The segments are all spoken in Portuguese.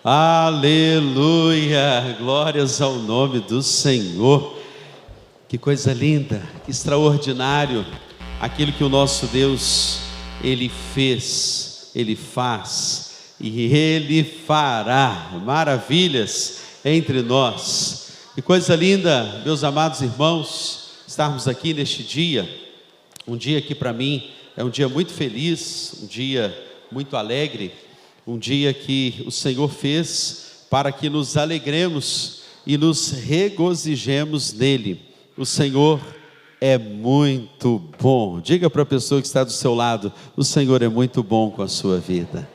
Aleluia, glórias ao nome do Senhor. Que coisa linda, que extraordinário, aquilo que o nosso Deus, Ele fez, Ele faz e Ele fará maravilhas entre nós. Que coisa linda, meus amados irmãos, estarmos aqui neste dia, um dia que para mim é um dia muito feliz, um dia muito alegre, um dia que o Senhor fez para que nos alegremos e nos regozijemos nele. O Senhor é muito bom. Diga para a pessoa que está do seu lado: o Senhor é muito bom com a sua vida.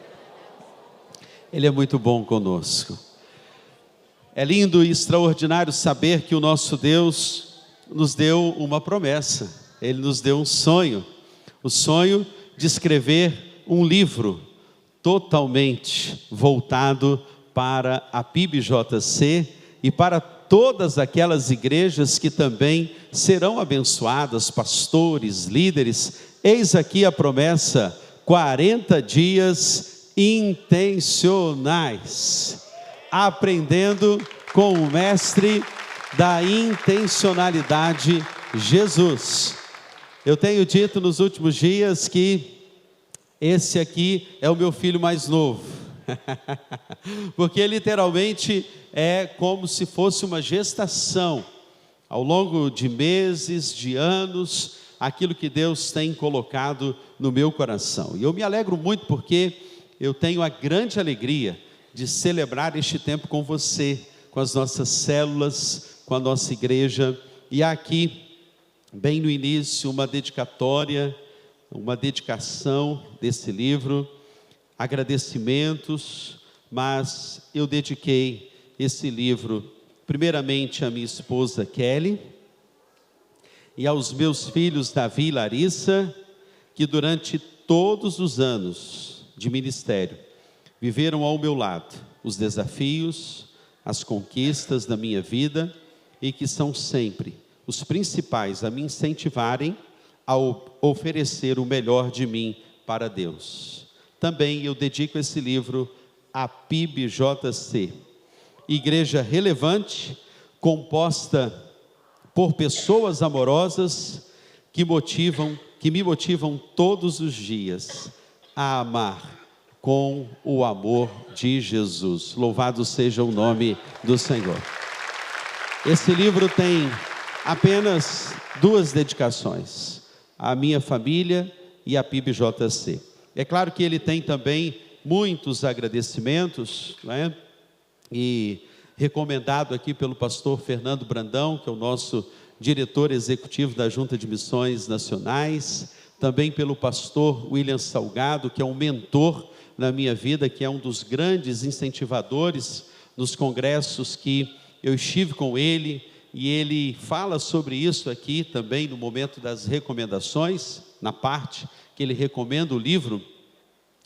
Ele é muito bom conosco. É lindo e extraordinário saber que o nosso Deus nos deu uma promessa. Ele nos deu um sonho. O sonho de escrever um livro totalmente voltado para a PIBJC e para todas aquelas igrejas que também serão abençoadas, pastores, líderes. Eis aqui a promessa: 40 dias intencionais, aprendendo com o mestre da intencionalidade, Jesus. Eu tenho dito nos últimos dias que esse aqui é o meu filho mais novo, porque literalmente é como se fosse uma gestação, ao longo de meses, de anos, aquilo que Deus tem colocado no meu coração. E eu me alegro muito porque eu tenho a grande alegria de celebrar este tempo com você, com as nossas células, com a nossa igreja. E aqui, bem no início, uma dedicatória, uma dedicação desse livro, agradecimentos, mas eu dediquei esse livro primeiramente à minha esposa Kelly e aos meus filhos Davi e Larissa, que durante todos os anos de ministério viveram ao meu lado os desafios, as conquistas da minha vida e que são sempre os principais a me incentivarem a oferecer o melhor de mim para Deus. Também eu dedico esse livro à PIBJC, igreja relevante, composta por pessoas amorosas que me motivam todos os dias a amar com o amor de Jesus. Louvado seja o nome do Senhor. Esse livro tem apenas 2 dedicações: à minha família e à PIBJC. É claro que ele tem também muitos agradecimentos, né? E recomendado aqui pelo pastor Fernando Brandão, que é o nosso diretor executivo da Junta de Missões Nacionais, também pelo pastor William Salgado, que é um mentor na minha vida, que é um dos grandes incentivadores nos congressos que eu estive com ele, e ele fala sobre isso aqui também no momento das recomendações, na parte que ele recomenda o livro,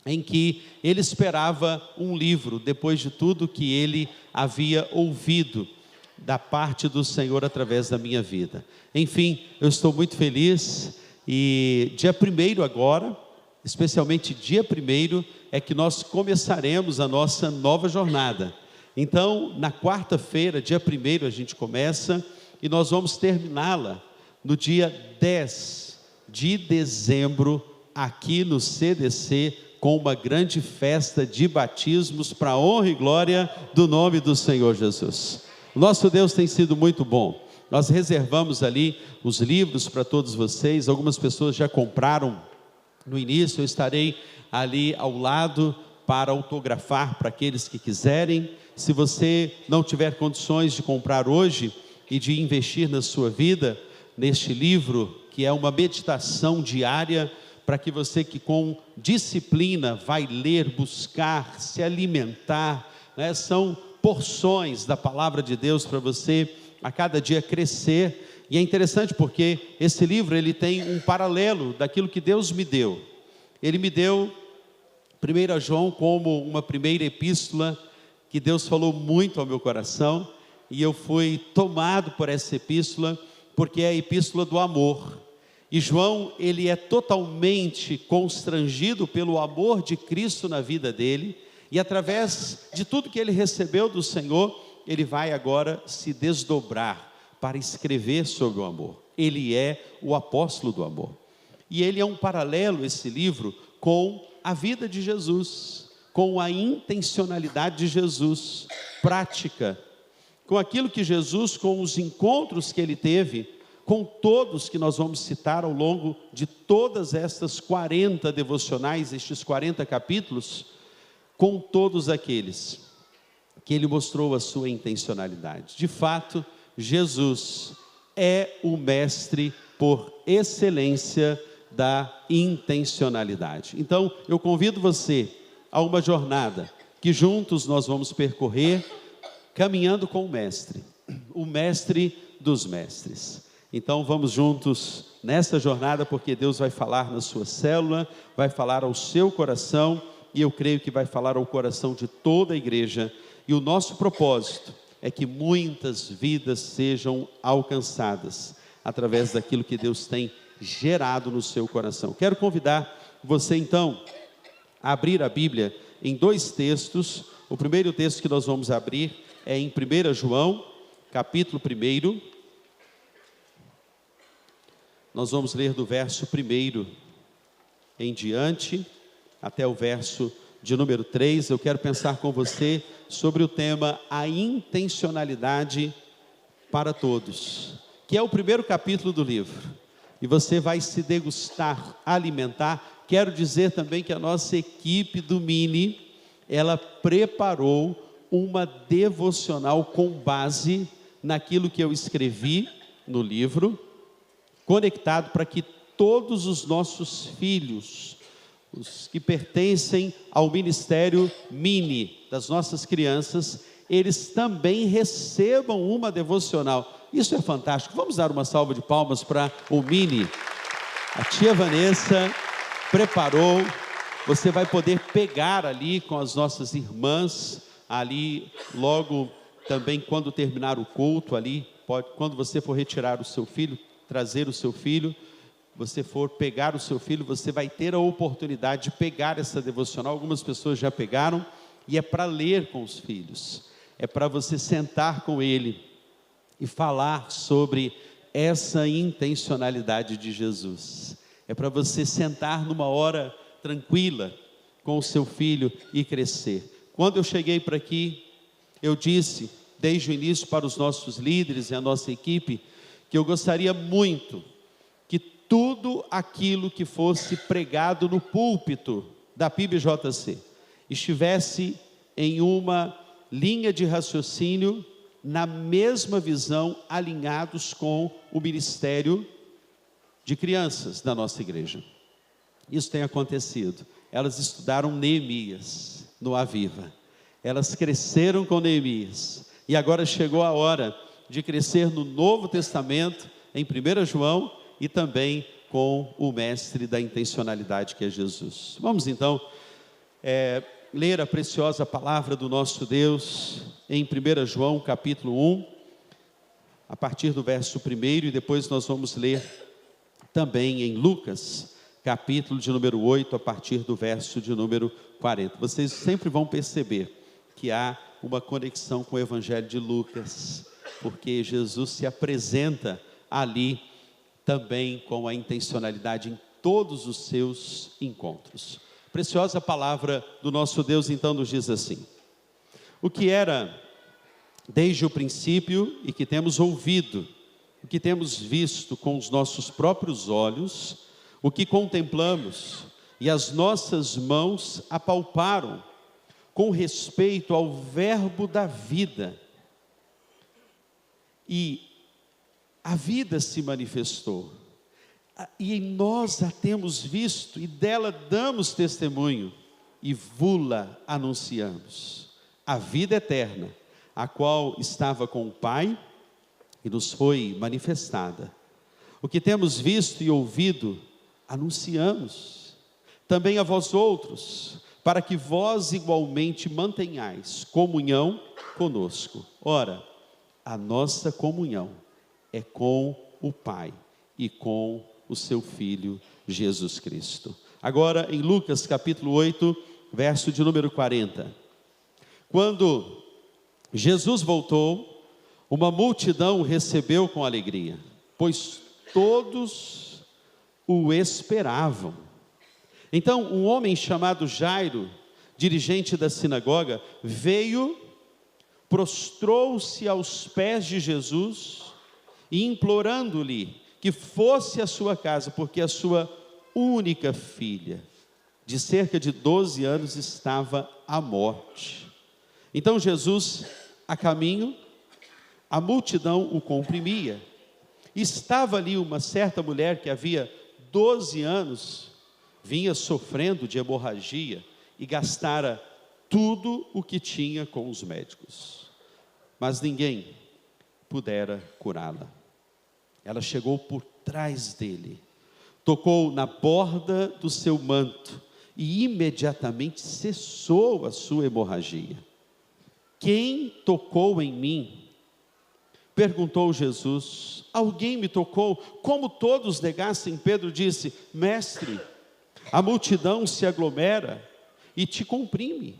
em que ele esperava um livro, depois de tudo que ele havia ouvido da parte do Senhor através da minha vida. Enfim, eu estou muito feliz, e dia 1º agora, especialmente dia 1º, é que nós começaremos a nossa nova jornada. Então, na quarta-feira, dia 1º, a gente começa, e nós vamos terminá-la no dia 10 de dezembro, aqui no CDC, com uma grande festa de batismos para a honra e glória do nome do Senhor Jesus. O nosso Deus tem sido muito bom. Nós reservamos ali os livros para todos vocês. Algumas pessoas já compraram no início. Eu estarei ali ao lado para autografar para aqueles que quiserem. Se você não tiver condições de comprar hoje e de investir na sua vida, neste livro, que é uma meditação diária, para que você que com disciplina vai ler, buscar, se alimentar, né? São porções da palavra de Deus para você a cada dia crescer. E é interessante porque esse livro ele tem um paralelo daquilo que Deus me deu. Ele me deu 1 João como uma primeira epístola que Deus falou muito ao meu coração, e eu fui tomado por essa epístola, porque é a epístola do amor. E João, ele é totalmente constrangido pelo amor de Cristo na vida dele, E através de tudo que ele recebeu do Senhor, ele vai agora se desdobrar para escrever sobre o amor. Ele é o apóstolo do amor. E ele é um paralelo, esse livro, com a vida de Jesus, com a intencionalidade de Jesus, prática, com aquilo que Jesus, com os encontros que ele teve, com todos que nós vamos citar ao longo de todas estas 40 devocionais, estes 40 capítulos, com todos aqueles que ele mostrou a sua intencionalidade. De fato, Jesus é o mestre por excelência da intencionalidade. Então, eu convido você a uma jornada que juntos nós vamos percorrer, caminhando com o mestre dos mestres. Então vamos juntos nessa jornada, porque Deus vai falar na sua célula, vai falar ao seu coração, e eu creio que vai falar ao coração de toda a igreja. E o nosso propósito é que muitas vidas sejam alcançadas através daquilo que Deus tem gerado no seu coração. Quero convidar você então a abrir a Bíblia em 2 textos. O primeiro texto que nós vamos abrir é em 1 João, capítulo 1. Nós vamos ler do verso 1 em diante, até o verso de número 3. Eu quero pensar com você sobre o tema a intencionalidade para todos, que é o primeiro capítulo do livro. E você vai se degustar, alimentar. Quero dizer também que a nossa equipe do Mini, ela preparou uma devocional com base naquilo que eu escrevi no livro, conectado para que todos os nossos filhos, os que pertencem ao ministério Mini, das nossas crianças, eles também recebam uma devocional. Isso é fantástico. Vamos dar uma salva de palmas para o Mini. A tia Vanessa preparou. Você vai poder pegar ali com as nossas irmãs, ali logo também quando terminar o culto ali, quando você for retirar o seu filho, trazer o seu filho, você for pegar o seu filho, você vai ter a oportunidade de pegar essa devocional. Algumas pessoas já pegaram, e é para ler com os filhos, é para você sentar com ele e falar sobre essa intencionalidade de Jesus. É para você sentar numa hora tranquila com o seu filho e crescer. Quando eu cheguei para aqui, eu disse desde o início para os nossos líderes e a nossa equipe, que eu gostaria muito que tudo aquilo que fosse pregado no púlpito da PIBJC estivesse em uma linha de raciocínio, na mesma visão, alinhados com o ministério de crianças da nossa igreja. Isso tem acontecido. Elas estudaram Neemias no Aviva, elas cresceram com Neemias, e agora chegou a hora de crescer no Novo Testamento, em 1 João, e também com o mestre da intencionalidade, que é Jesus. Vamos então ler a preciosa palavra do nosso Deus em 1 João capítulo 1, a partir do verso 1, e depois nós vamos ler também em Lucas capítulo de número 8, a partir do verso de número 40. Vocês sempre vão perceber que há uma conexão com o Evangelho de Lucas, porque Jesus se apresenta ali também com a intencionalidade em todos os seus encontros. Preciosa palavra do nosso Deus então nos diz assim: o que era desde o princípio e que temos ouvido, o que temos visto com os nossos próprios olhos, o que contemplamos e as nossas mãos apalparam com respeito ao verbo da vida. E a vida se manifestou, e em nós a temos visto, e dela damos testemunho, e vula anunciamos, a vida eterna, a qual estava com o Pai, e nos foi manifestada. O que temos visto e ouvido, anunciamos, também a vós outros, para que vós igualmente mantenhais comunhão conosco. Ora, a nossa comunhão é com o Pai e com o seu Filho Jesus Cristo. Agora em Lucas capítulo 8, verso de número 40. Quando Jesus voltou, uma multidão o recebeu com alegria, pois todos o esperavam. Então, um homem chamado Jairo, dirigente da sinagoga, veio, prostrou-se aos pés de Jesus e implorando-lhe que fosse à sua casa, porque a sua única filha, de cerca de 12 anos, estava à morte. Então Jesus, a caminho, a multidão o comprimia. Estava ali uma certa mulher que havia 12 anos, vinha sofrendo de hemorragia e gastara tudo o que tinha com os médicos, mas ninguém pudera curá-la. Ela chegou por trás dele, tocou na borda do seu manto e imediatamente cessou a sua hemorragia. Quem tocou em mim? Perguntou Jesus. Alguém me tocou? Como todos negassem, Pedro disse: Mestre, a multidão se aglomera e te comprime.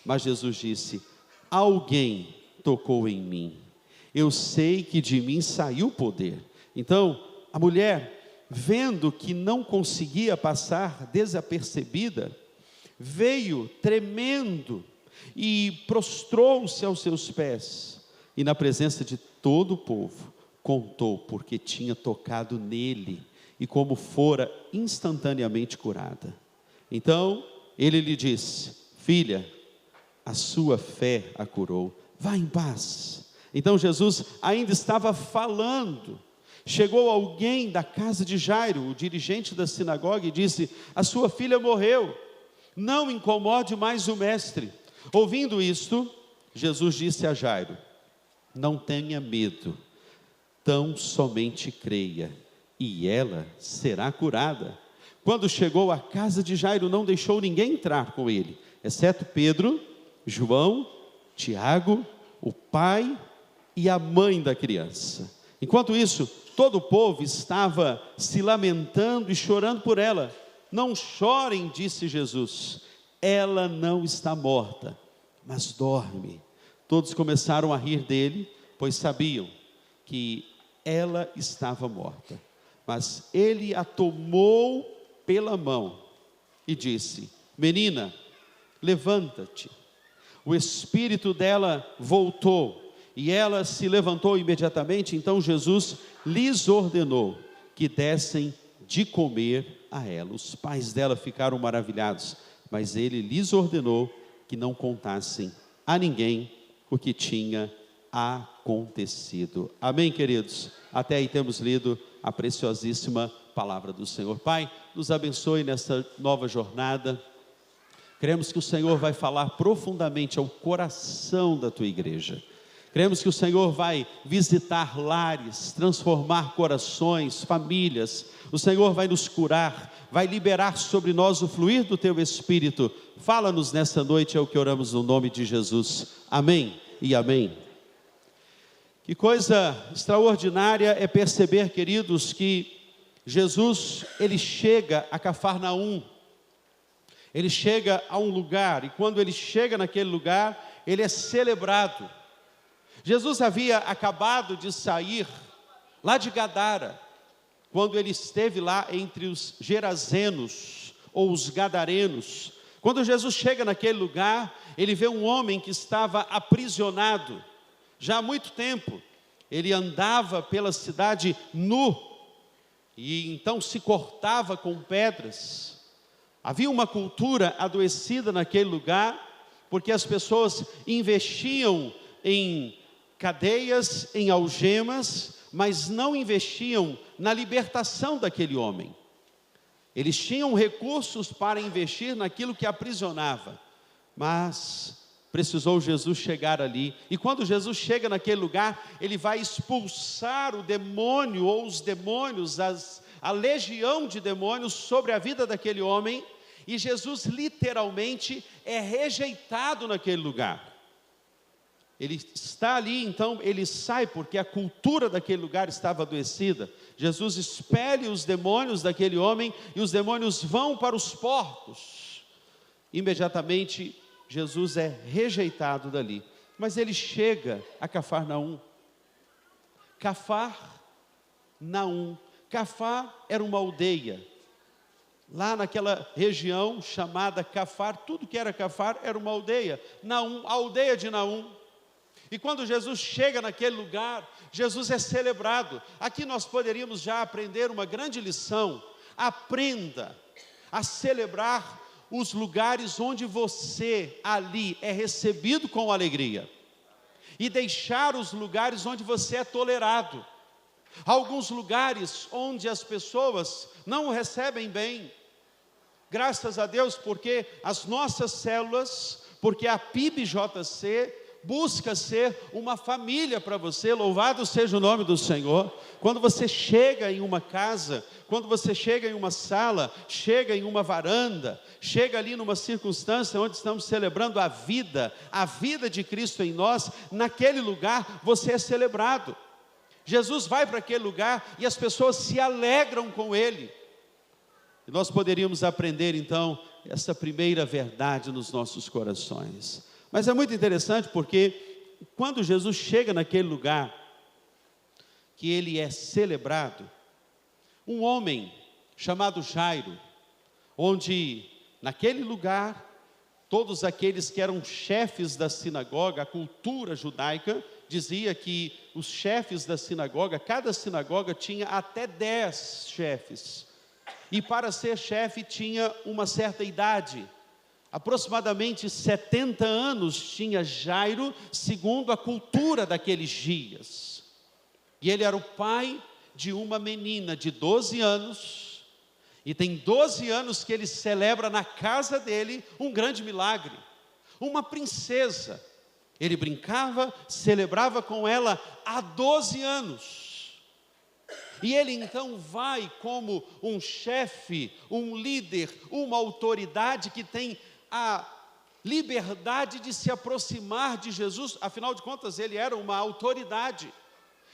Mas Jesus disse: alguém tocou em mim. Eu sei que de mim saiu poder. Então, a mulher, vendo que não conseguia passar desapercebida, veio tremendo e prostrou-se aos seus pés. E na presença de todo o povo, contou porque tinha tocado nele e como fora instantaneamente curada. Então, ele lhe disse: filha, a sua fé a curou, vá em paz. Então Jesus ainda estava falando, chegou alguém da casa de Jairo, o dirigente da sinagoga, e disse: a sua filha morreu, não incomode mais o mestre. Ouvindo isto, Jesus disse a Jairo: não tenha medo, tão somente creia, e ela será curada. Quando chegou à casa de Jairo, não deixou ninguém entrar com ele, exceto Pedro, João, Tiago, o pai e a mãe da criança. Enquanto isso, todo o povo estava se lamentando e chorando por ela. Não chorem, disse Jesus, ela não está morta, mas dorme. Todos começaram a rir dele, pois sabiam que ela estava morta. Mas ele a tomou pela mão e disse: menina, levanta-te. O espírito dela voltou e ela se levantou imediatamente. Então Jesus lhes ordenou que dessem de comer a ela. Os pais dela ficaram maravilhados, mas ele lhes ordenou que não contassem a ninguém o que tinha acontecido. Amém, queridos? Até aí temos lido a preciosíssima palavra do Senhor. Pai, nos abençoe nessa nova jornada. Cremos que o Senhor vai falar profundamente ao coração da tua igreja. Cremos que o Senhor vai visitar lares, transformar corações, famílias. O Senhor vai nos curar, vai liberar sobre nós o fluir do teu Espírito. Fala-nos nessa noite, é o que oramos no nome de Jesus. Amém e amém. Que coisa extraordinária é perceber, queridos, que Jesus, ele chega a Cafarnaum. Ele chega a um lugar, e quando ele chega naquele lugar, ele é celebrado. Jesus havia acabado de sair lá de Gadara, quando ele esteve lá entre os Gerazenos, ou os Gadarenos. Quando Jesus chega naquele lugar, ele vê um homem que estava aprisionado, já há muito tempo. Ele andava pela cidade nu, e então se cortava com pedras. Havia uma cultura adoecida naquele lugar, porque as pessoas investiam em cadeias, em algemas, mas não investiam na libertação daquele homem. Eles tinham recursos para investir naquilo que aprisionava, mas precisou Jesus chegar ali. E quando Jesus chega naquele lugar, ele vai expulsar o demônio ou os demônios, a legião de demônios sobre a vida daquele homem. E Jesus literalmente é rejeitado naquele lugar. Ele está ali, então ele sai, porque a cultura daquele lugar estava adoecida. Jesus expele os demônios daquele homem, e os demônios vão para os porcos. Imediatamente Jesus é rejeitado dali. Mas ele chega a Cafarnaum. Cafarnaum. Cafar era uma aldeia. Lá naquela região chamada Cafar, tudo que era Cafar era uma aldeia. Naum, a aldeia de Naum. E quando Jesus chega naquele lugar, Jesus é celebrado. Aqui nós poderíamos já aprender uma grande lição. Aprenda a celebrar os lugares onde você ali é recebido com alegria. E deixar os lugares onde você é tolerado. Há alguns lugares onde as pessoas não o recebem bem. Graças a Deus, porque as nossas células, porque a PIBJC busca ser uma família para você. Louvado seja o nome do Senhor. Quando você chega em uma casa, quando você chega em uma sala, chega em uma varanda, chega ali numa circunstância onde estamos celebrando a vida de Cristo em nós, naquele lugar você é celebrado. Jesus vai para aquele lugar e as pessoas se alegram com ele. E nós poderíamos aprender então essa primeira verdade nos nossos corações. Mas é muito interessante porque quando Jesus chega naquele lugar que ele é celebrado, um homem chamado Jairo, onde naquele lugar todos aqueles que eram chefes da sinagoga, a cultura judaica dizia que os chefes da sinagoga, cada sinagoga tinha até 10 chefes. E para ser chefe tinha uma certa idade. Aproximadamente 70 anos tinha Jairo, segundo a cultura daqueles dias. E ele era o pai de uma menina de 12 anos. E tem 12 anos que ele celebra na casa dele um grande milagre. Uma princesa. Ele brincava, celebrava com ela há 12 anos. E ele então vai como um chefe, um líder, uma autoridade que tem a liberdade de se aproximar de Jesus. Afinal de contas, ele era uma autoridade.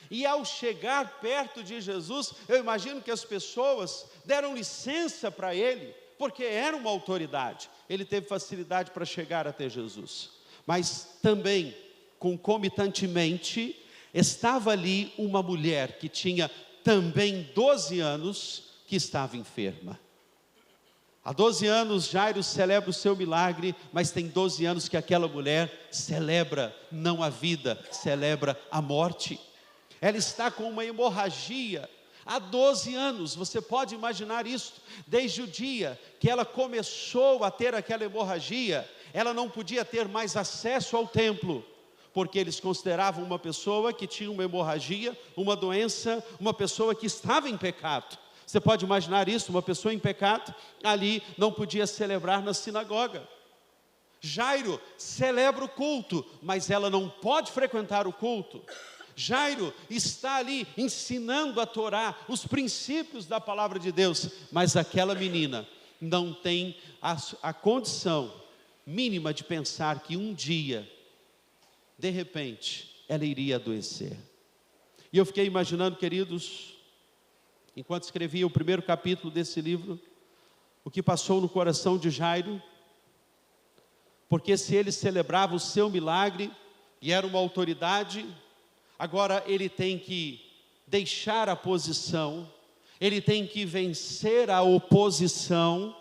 E ao chegar perto de Jesus, eu imagino que as pessoas deram licença para ele, porque era uma autoridade. Ele teve facilidade para chegar até Jesus. Mas também, concomitantemente, estava ali uma mulher que tinha também 12 anos, que estava enferma. Há 12 anos Jairo celebra o seu milagre, mas tem 12 anos que aquela mulher celebra não a vida, celebra a morte. Ela está com uma hemorragia há 12 anos, você pode imaginar isso. Desde o dia que ela começou a ter aquela hemorragia, ela não podia ter mais acesso ao templo, porque eles consideravam uma pessoa que tinha uma hemorragia, uma doença, uma pessoa que estava em pecado. Você pode imaginar isso, uma pessoa em pecado, ali não podia celebrar na sinagoga. Jairo celebra o culto, mas ela não pode frequentar o culto. Jairo está ali ensinando a Torá, os princípios da palavra de Deus, mas aquela menina não tem a condição mínima de pensar que um dia, de repente, ela iria adoecer. E eu fiquei imaginando, queridos, enquanto escrevia o primeiro capítulo desse livro, o que passou no coração de Jairo, porque se ele celebrava o seu milagre, e era uma autoridade, agora ele tem que deixar a posição, ele tem que vencer a oposição,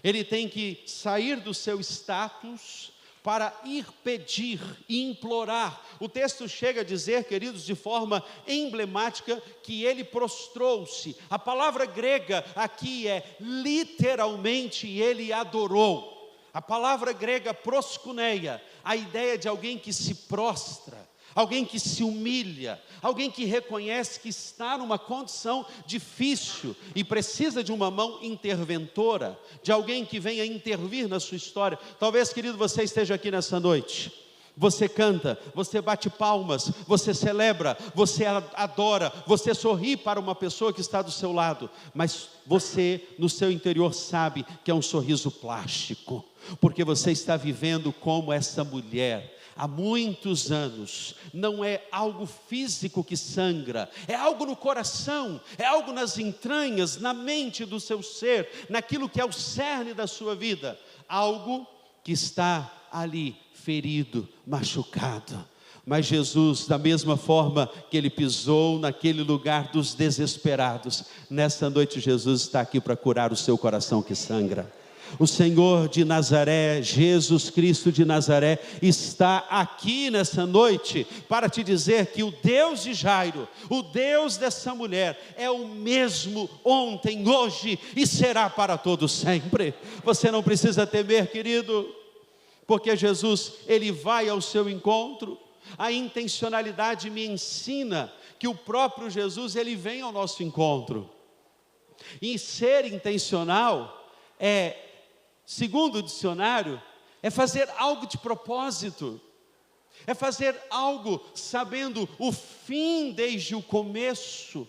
ele tem que sair do seu status para ir pedir e implorar. O texto chega a dizer, queridos, de forma emblemática, que ele prostrou-se. A palavra grega aqui é literalmente ele adorou. A palavra grega proskuneia, a ideia de alguém que se prostra, alguém que se humilha, alguém que reconhece que está numa condição difícil e precisa de uma mão interventora, de alguém que venha intervir na sua história. Talvez, querido, você esteja aqui nessa noite, você canta, você bate palmas, você celebra, você adora, você sorri para uma pessoa que está do seu lado, mas você no seu interior sabe que é um sorriso plástico, porque você está vivendo como essa mulher há muitos anos. Não é algo físico que sangra, é algo no coração, é algo nas entranhas, na mente do seu ser, naquilo que é o cerne da sua vida, algo que está ali, ferido, machucado. Mas Jesus, da mesma forma que Ele pisou naquele lugar dos desesperados, nessa noite Jesus está aqui para curar o seu coração que sangra. O Senhor de Nazaré, Jesus Cristo de Nazaré, está aqui nessa noite para te dizer que o Deus de Jairo, o Deus dessa mulher, é o mesmo ontem, hoje e será para todos sempre. Você não precisa temer, querido, porque Jesus, Ele vai ao seu encontro. A intencionalidade me ensina que o próprio Jesus, Ele vem ao nosso encontro. E ser intencional segundo o dicionário, é fazer algo de propósito, é fazer algo sabendo o fim desde o começo,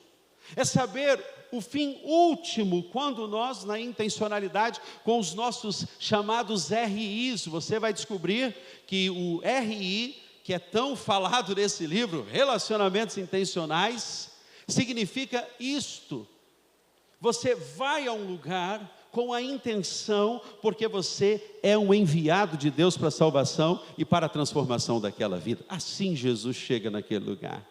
é saber o fim último, quando nós na intencionalidade, com os nossos chamados RIs, você vai descobrir que o RI, que é tão falado nesse livro, Relacionamentos Intencionais, significa isto: você vai a um lugar com a intenção, porque você é um enviado de Deus para a salvação e para a transformação daquela vida. Assim Jesus chega naquele lugar.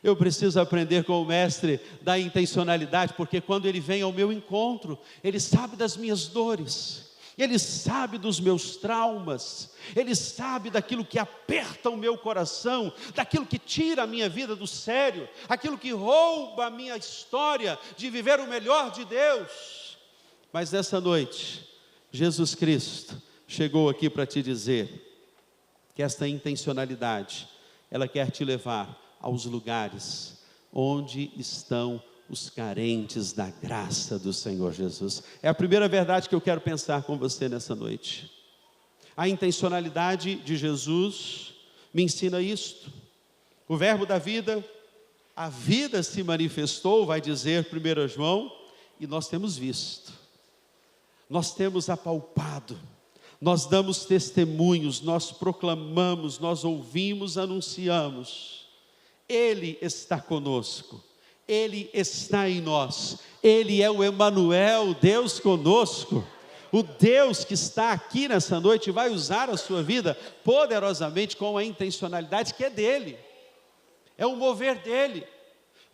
Eu preciso aprender com o mestre da intencionalidade, porque quando ele vem ao meu encontro, ele sabe das minhas dores, ele sabe dos meus traumas, ele sabe daquilo que aperta o meu coração, daquilo que tira a minha vida do sério, aquilo que rouba a minha história de viver o melhor de Deus. Mas nessa noite, Jesus Cristo chegou aqui para te dizer que esta intencionalidade, ela quer te levar aos lugares onde estão os carentes da graça do Senhor Jesus. É a primeira verdade que eu quero pensar com você nessa noite. A intencionalidade de Jesus me ensina isto. O verbo da vida, a vida se manifestou, vai dizer 1 João, e nós temos visto. Nós temos apalpado, nós damos testemunhos, nós proclamamos, nós ouvimos, anunciamos. Ele está conosco, Ele está em nós, Ele é o Emanuel, Deus conosco. O Deus que está aqui nessa noite vai usar a sua vida poderosamente com a intencionalidade que é dEle, é o mover dEle.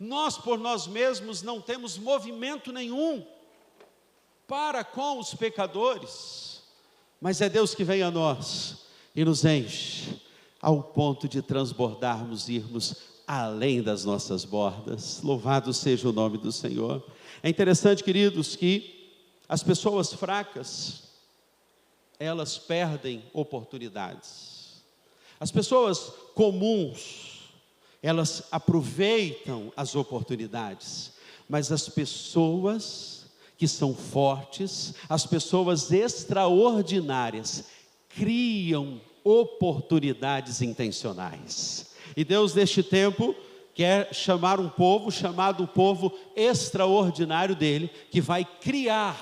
Nós por nós mesmos não temos movimento nenhum para com os pecadores, mas é Deus que vem a nós e nos enche ao ponto de transbordarmos e irmos além das nossas bordas. Louvado seja o nome do Senhor. É interessante, queridos, que as pessoas fracas, elas perdem oportunidades. As pessoas comuns, elas aproveitam as oportunidades, mas as pessoas que são fortes, as pessoas extraordinárias, criam oportunidades intencionais. E Deus neste tempo quer chamar um povo, chamado o povo extraordinário dele, que vai criar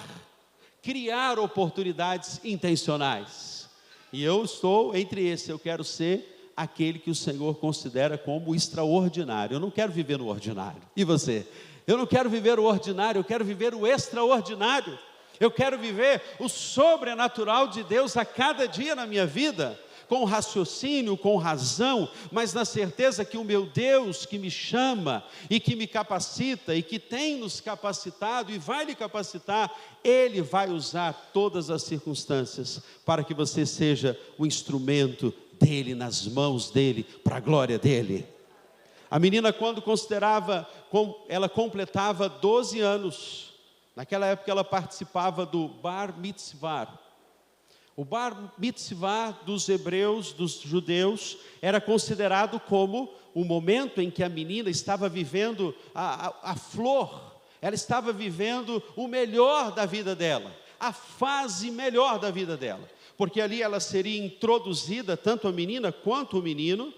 oportunidades intencionais. E eu estou entre esses, eu quero ser aquele que o Senhor considera como extraordinário. Eu não quero viver no ordinário. E você? Eu não quero viver o ordinário, eu quero viver o extraordinário. Eu quero viver o sobrenatural de Deus a cada dia na minha vida, com raciocínio, com razão, mas na certeza que o meu Deus que me chama e que me capacita e que tem nos capacitado e vai lhe capacitar, Ele vai usar todas as circunstâncias para que você seja o instrumento dEle, nas mãos dEle, para a glória dEle. A menina, quando ela completava 12 anos, naquela época ela participava do Bar Mitzvah. O Bar Mitzvah dos hebreus, dos judeus, era considerado como o momento em que a menina estava vivendo a flor, ela estava vivendo o melhor da vida dela, a fase melhor da vida dela, porque ali ela seria introduzida, tanto a menina quanto o menino,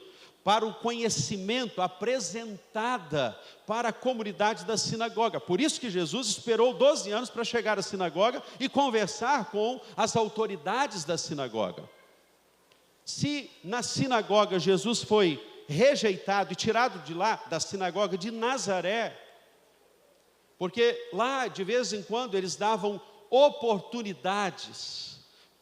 para o conhecimento, apresentada para a comunidade da sinagoga. Por isso que Jesus esperou 12 anos para chegar à sinagoga e conversar com as autoridades da sinagoga. Se na sinagoga Jesus foi rejeitado e tirado de lá, da sinagoga de Nazaré, porque lá de vez em quando eles davam oportunidades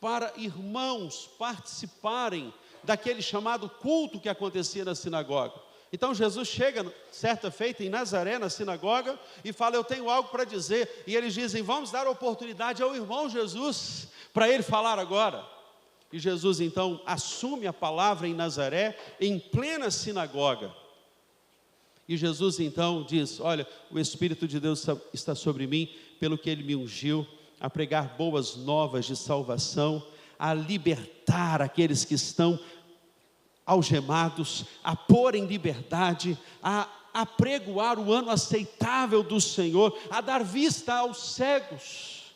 para irmãos participarem daquele chamado culto que acontecia na sinagoga. Então Jesus chega certa feita em Nazaré, na sinagoga, e fala: eu tenho algo para dizer. E eles dizem: vamos dar oportunidade ao irmão Jesus, para ele falar agora. E Jesus então assume a palavra em Nazaré, em plena sinagoga. E Jesus então diz: olha, o Espírito de Deus está sobre mim, pelo que Ele me ungiu, a pregar boas novas de salvação, a libertar aqueles que estão algemados, a pôr em liberdade, a apregoar o ano aceitável do Senhor, a dar vista aos cegos.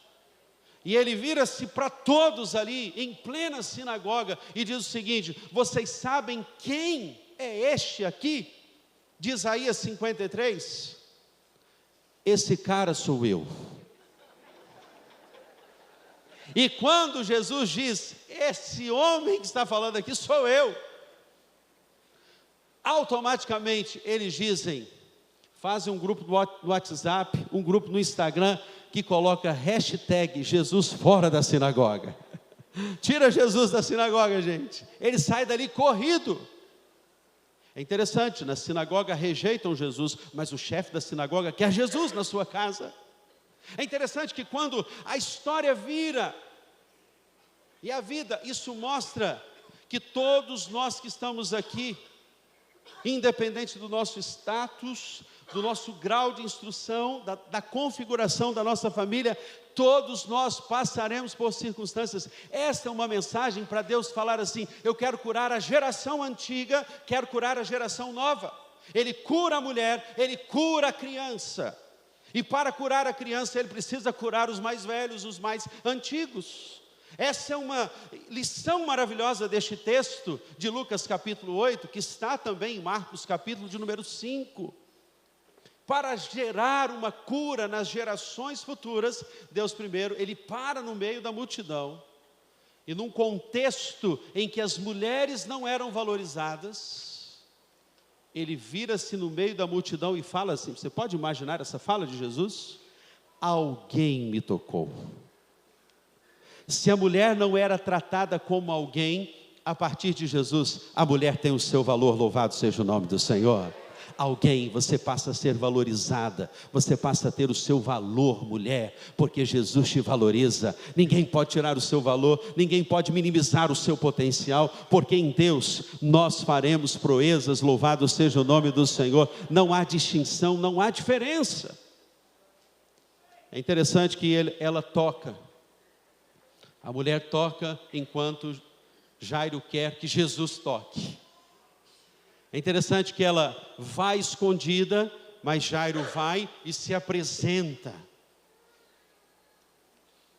E ele vira-se para todos ali, em plena sinagoga, e diz o seguinte: vocês sabem quem é este aqui? De Isaías 53, esse cara sou eu. E quando Jesus diz: esse homem que está falando aqui sou eu, automaticamente eles dizem, fazem um grupo no WhatsApp, um grupo no Instagram, que coloca hashtag Jesus fora da sinagoga. Tira Jesus da sinagoga, gente. Ele sai dali corrido. É interessante, na sinagoga rejeitam Jesus, mas o chefe da sinagoga quer Jesus na sua casa. É interessante que quando a história vira, e a vida, isso mostra que todos nós que estamos aqui, independente do nosso status, do nosso grau de instrução, da configuração da nossa família, todos nós passaremos por circunstâncias. Esta é uma mensagem para Deus falar assim: eu quero curar a geração antiga, quero curar a geração nova. Ele cura a mulher, Ele cura a criança. E para curar a criança, Ele precisa curar os mais velhos, os mais antigos. Essa é uma lição maravilhosa deste texto de Lucas capítulo 8, que está também em Marcos capítulo de número 5. Para gerar uma cura nas gerações futuras, Deus primeiro, Ele para no meio da multidão, e num contexto em que as mulheres não eram valorizadas, Ele vira-se no meio da multidão e fala assim, você pode imaginar essa fala de Jesus? Alguém me tocou. Se a mulher não era tratada como alguém, a partir de Jesus, a mulher tem o seu valor, louvado seja o nome do Senhor. Alguém, você passa a ser valorizada, você passa a ter o seu valor, mulher, porque Jesus te valoriza. Ninguém pode tirar o seu valor, ninguém pode minimizar o seu potencial, porque em Deus nós faremos proezas, louvado seja o nome do Senhor. Não há distinção, não há diferença. É interessante que ela toca, a mulher toca enquanto Jairo quer que Jesus toque. É interessante que ela vai escondida, mas Jairo vai e se apresenta.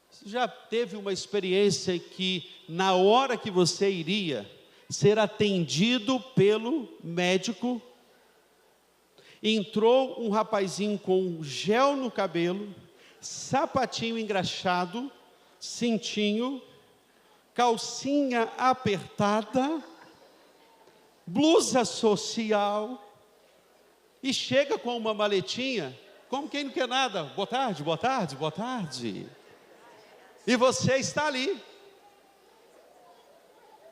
Você já teve uma experiência que na hora que você iria ser atendido pelo médico, entrou um rapazinho com gel no cabelo, sapatinho engraxado, cintinho, calcinha apertada, blusa social, e chega com uma maletinha, como quem não quer nada, boa tarde, boa tarde, boa tarde, e você está ali,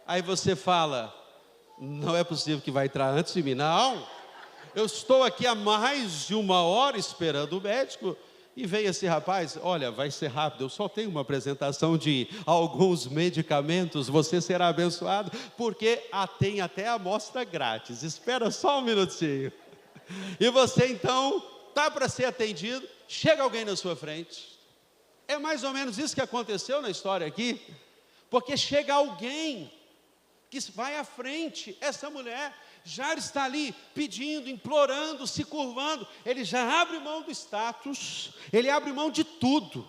aí você fala, não é possível que vai entrar antes de mim, não, eu estou aqui há mais de 1 hora esperando o médico, e vem esse rapaz, olha, vai ser rápido, eu só tenho uma apresentação de alguns medicamentos, você será abençoado, porque tem até amostra grátis, espera só um minutinho. E você então, está para ser atendido, chega alguém na sua frente. É mais ou menos isso que aconteceu na história aqui, porque chega alguém que vai à frente, essa mulher já está ali pedindo, implorando, se curvando, ele já abre mão do status, ele abre mão de tudo,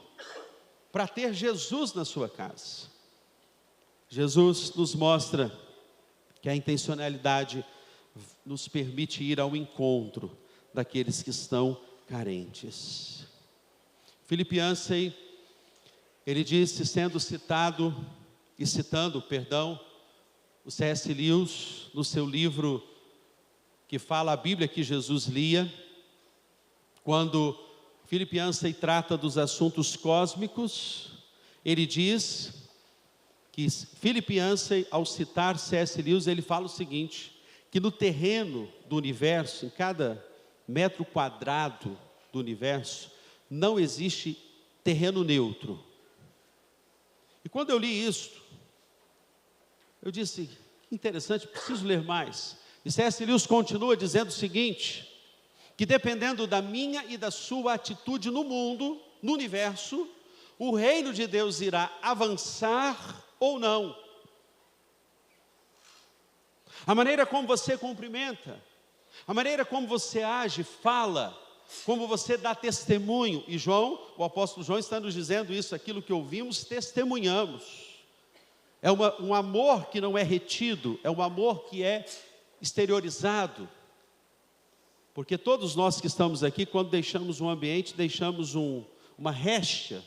para ter Jesus na sua casa. Jesus nos mostra que a intencionalidade nos permite ir ao encontro daqueles que estão carentes. Philip Yancey, ele disse, citando o C.S. Lewis, no seu livro que fala a Bíblia que Jesus lia, quando Philip Yancey trata dos assuntos cósmicos, ele diz que Philip Yancey, ao citar C.S. Lewis, ele fala o seguinte, que no terreno do universo, em cada metro quadrado do universo, não existe terreno neutro. E quando eu li isso, eu disse, interessante, preciso ler mais. E C.S. Lewis continua dizendo o seguinte, que dependendo da minha e da sua atitude no mundo, no universo, o reino de Deus irá avançar ou não. A maneira como você cumprimenta, a maneira como você age, fala, como você dá testemunho. E João, o apóstolo João está nos dizendo isso, aquilo que ouvimos, testemunhamos. É um amor que não é retido, é um amor que é exteriorizado. Porque todos nós que estamos aqui, quando deixamos um ambiente, deixamos uma réstea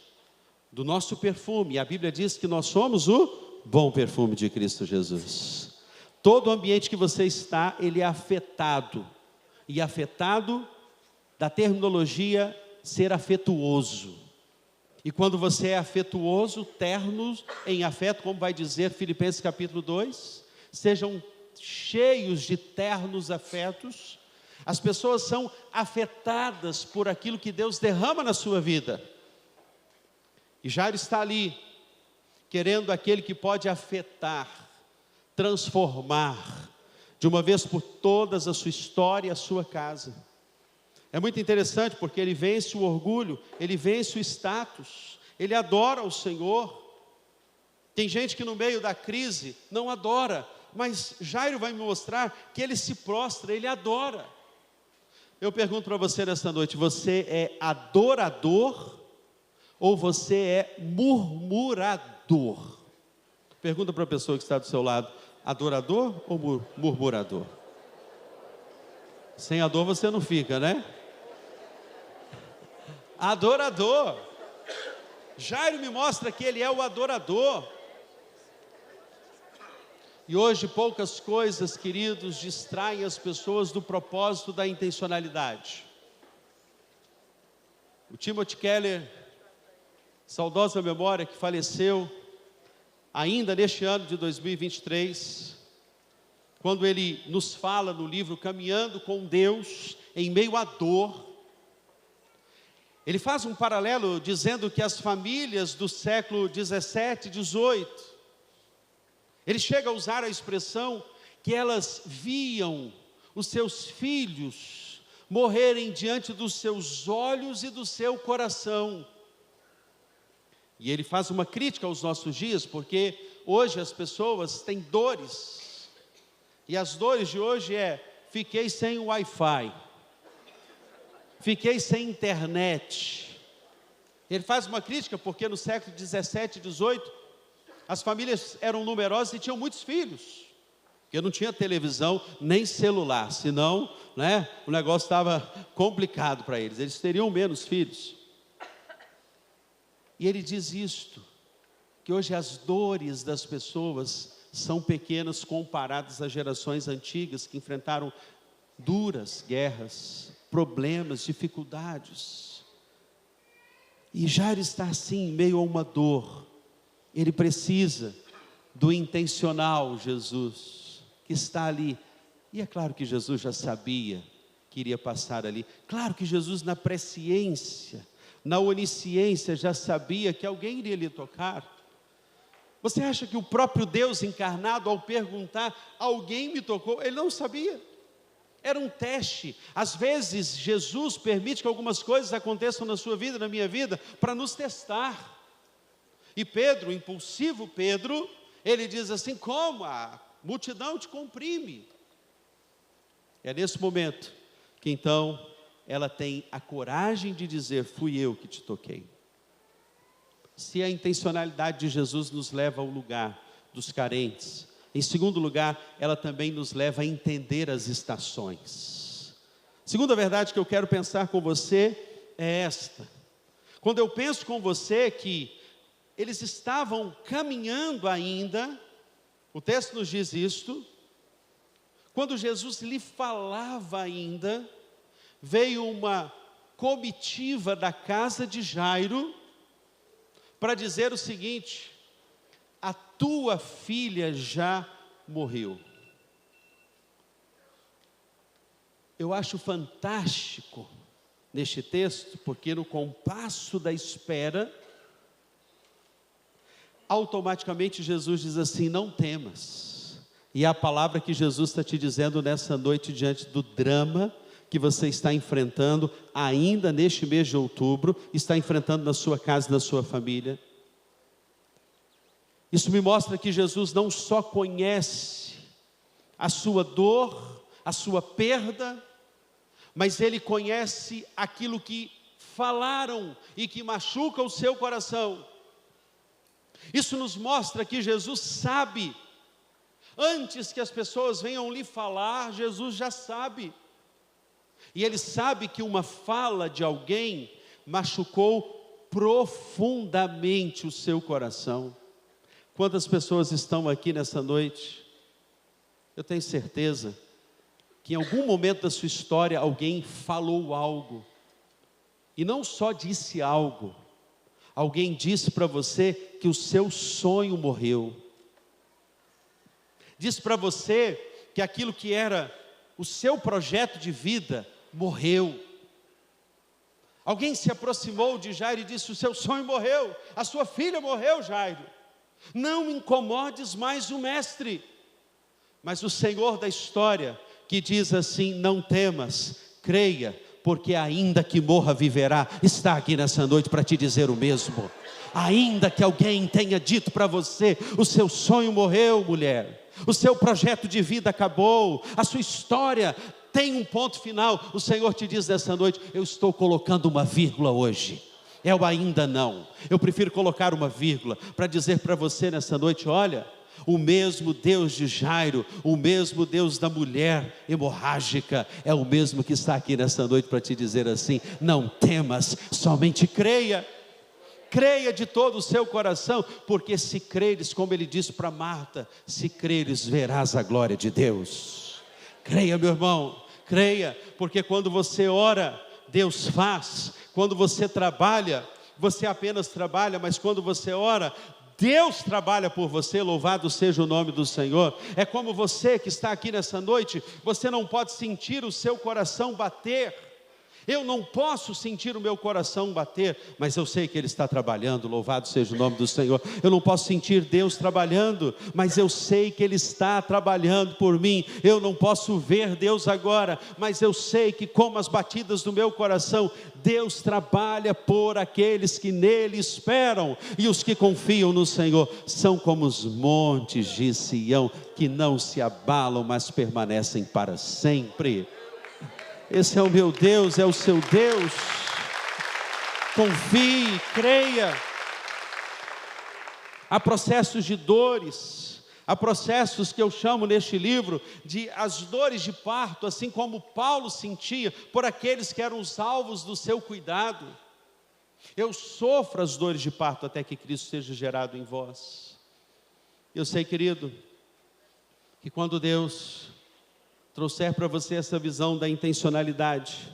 do nosso perfume. E a Bíblia diz que nós somos o bom perfume de Cristo Jesus. Todo ambiente que você está, ele é afetado. E afetado da terminologia ser afetuoso. E quando você é afetuoso, ternos em afeto, como vai dizer Filipenses capítulo 2, sejam cheios de ternos afetos. As pessoas são afetadas por aquilo que Deus derrama na sua vida. E Jairo está ali, querendo aquele que pode afetar, transformar, de uma vez por todas a sua história e a sua casa. É muito interessante porque ele vence o orgulho, ele vence o status, ele adora o Senhor. Tem gente que no meio da crise não adora, mas Jairo vai me mostrar que ele se prostra, ele adora. Eu pergunto para você nesta noite, você é adorador ou você é murmurador? Pergunta para a pessoa que está do seu lado, adorador ou murmurador? Sem a dor você não fica, né? Adorador. Jairo me mostra que ele é o adorador. E hoje poucas coisas, queridos, distraem as pessoas do propósito da intencionalidade. O Timothy Keller, saudosa memória, que faleceu ainda neste ano de 2023, quando ele nos fala no livro Caminhando com Deus em meio à dor, ele faz um paralelo dizendo que as famílias do século 17, 18, ele chega a usar a expressão que elas viam os seus filhos morrerem diante dos seus olhos e do seu coração. E ele faz uma crítica aos nossos dias, porque hoje as pessoas têm dores, e as dores de hoje fiquei sem Wi-Fi, fiquei sem internet. Ele faz uma crítica porque no século 17, 18, as famílias eram numerosas e tinham muitos filhos, porque não tinha televisão nem celular, senão, né, o negócio estava complicado para eles teriam menos filhos. E ele diz isto, que hoje as dores das pessoas são pequenas comparadas às gerações antigas que enfrentaram duras guerras, problemas, dificuldades. E Jairo está assim, em meio a uma dor. Ele precisa do intencional Jesus, que está ali. E é claro que Jesus já sabia que iria passar ali. Claro que Jesus, na presciência, na onisciência, já sabia que alguém iria lhe tocar. Você acha que o próprio Deus encarnado, ao perguntar, alguém me tocou? Ele não sabia. Era um teste. Às vezes Jesus permite que algumas coisas aconteçam na sua vida, na minha vida, para nos testar. E Pedro, o impulsivo Pedro, ele diz assim, como? A multidão te comprime. É nesse momento que então ela tem a coragem de dizer, fui eu que te toquei. Se a intencionalidade de Jesus nos leva ao lugar dos carentes, em segundo lugar, ela também nos leva a entender as estações. Segunda verdade que eu quero pensar com você é esta. Quando eu penso com você que eles estavam caminhando ainda, o texto nos diz isto, quando Jesus lhe falava ainda, veio uma comitiva da casa de Jairo, para dizer o seguinte, a tua filha já morreu. Eu acho fantástico neste texto, porque no compasso da espera, automaticamente Jesus diz assim: não temas. E é a palavra que Jesus está te dizendo nessa noite, diante do drama que você está enfrentando, ainda neste mês de outubro, está enfrentando na sua casa e na sua família. Isso me mostra que Jesus não só conhece a sua dor, a sua perda, mas Ele conhece aquilo que falaram e que machuca o seu coração. Isso nos mostra que Jesus sabe, antes que as pessoas venham lhe falar, Jesus já sabe. E Ele sabe que uma fala de alguém machucou profundamente o seu coração. Quantas pessoas estão aqui nessa noite? Eu tenho certeza que em algum momento da sua história alguém falou algo, e não só disse algo, alguém disse para você que o seu sonho morreu, disse para você que aquilo que era o seu projeto de vida morreu. Alguém se aproximou de Jairo e disse: o seu sonho morreu, a sua filha morreu, Jairo, não incomodes mais o mestre. Mas o Senhor da história, que diz assim: não temas, creia, porque ainda que morra viverá, está aqui nessa noite para te dizer o mesmo. Ainda que alguém tenha dito para você: o seu sonho morreu, mulher, o seu projeto de vida acabou, a sua história tem um ponto final, o Senhor te diz nessa noite: eu estou colocando uma vírgula hoje. É o ainda não. Eu prefiro colocar uma vírgula para dizer para você nessa noite: olha, o mesmo Deus de Jairo, o mesmo Deus da mulher hemorrágica, é o mesmo que está aqui nessa noite para te dizer assim: não temas, somente creia. Creia de todo o seu coração, porque se creres, como ele disse para Marta, se creres verás a glória de Deus. Creia, meu irmão, creia, porque quando você ora, Deus faz. Quando você trabalha, você apenas trabalha, mas quando você ora, Deus trabalha por você. Louvado seja o nome do Senhor. É como você que está aqui nessa noite, você não pode sentir o seu coração bater. Eu não posso sentir o meu coração bater, mas eu sei que Ele está trabalhando. Louvado seja o nome do Senhor. Eu não posso sentir Deus trabalhando, mas eu sei que Ele está trabalhando por mim. Eu não posso ver Deus agora, mas eu sei que, como as batidas do meu coração, Deus trabalha por aqueles que nele esperam. E os que confiam no Senhor são como os montes de Sião, que não se abalam, mas permanecem para sempre. Esse é o meu Deus, é o seu Deus. Confie, creia. Há processos de dores, há processos que eu chamo neste livro de as dores de parto, assim como Paulo sentia por aqueles que eram os alvos do seu cuidado. Eu sofro as dores de parto até que Cristo seja gerado em vós. Eu sei, querido, que quando Deus trouxer para você essa visão da intencionalidade,